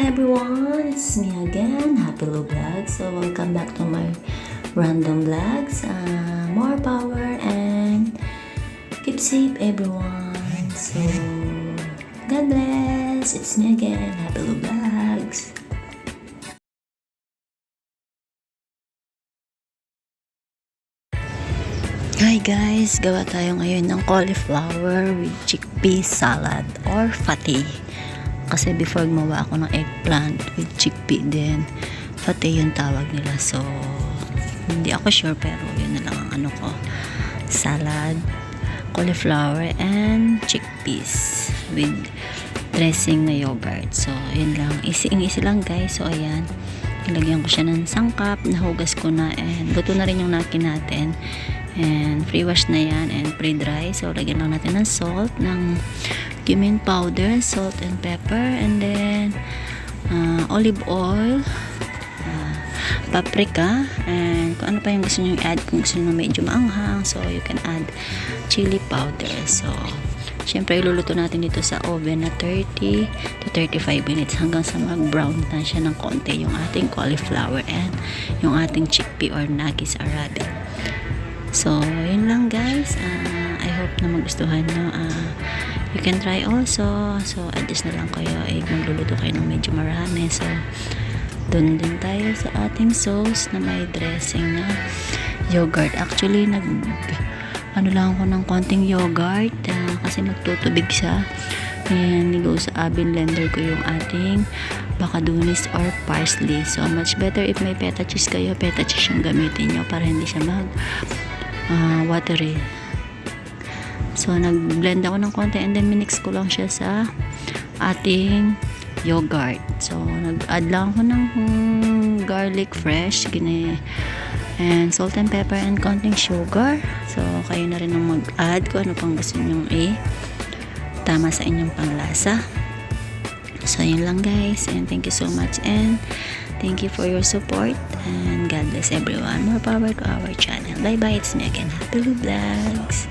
everyone, it's me again, Happy Lou Vlog. So welcome back to my random vlogs. More power and keep safe everyone. So God bless. It's me again, Happy Lou Vlogs. Hi guys, gawa tayo ngayon ng cauliflower with chickpea salad or fatty. Kasi before gumawa ako ng eggplant with chickpea din, fatty yung tawag nila. So hindi ako sure pero yun na lang ang ano ko. Salad, cauliflower and chickpeas with dressing na yogurt. So yun lang, easy lang guys. So ayan, nilagyan ko siya ng sangkap, nahugas ko na and luto na rin yung naki natin. And free wash na yan and pre-dry. So lagyan lang natin ng salt, ng cumin powder, salt and pepper, and then olive oil, paprika, and kung ano pa yung gusto nyo i-add. Kung gusto nyo medyo maanghang, so you can add chili powder. So syempre iluluto natin dito sa oven na 30 to 35 minutes hanggang sa mag-brown na siya ng konti yung ating cauliflower and yung ating chickpea or nagis arabic. So yun lang guys, I hope na magustuhan nyo. You can try also. So adjust na lang kayo, magluluto kayo ng medyo marami. So dun din tayo sa ating sauce na may dressing na yogurt. Actually ano lang ako ng konting yogurt kasi magtutubig siya. And nigo sa oven blender ko yung ating bakadunis or parsley. So much better if may feta cheese kayo, feta cheese yung gamitin nyo para hindi siya watery. So nag-blend ako ng konti and then minix ko lang siya sa ating yogurt. So nag-add lang ako ng garlic fresh, and salt and pepper and konting sugar. So kayo na rin ang mag-add kung ano pang gusto nyong tama sa inyong panglasa. So yun lang guys, and thank you so much and thank you for your support and God bless everyone. More power to our channel. Bye bye, it's me again, Happy Lou Vlogs.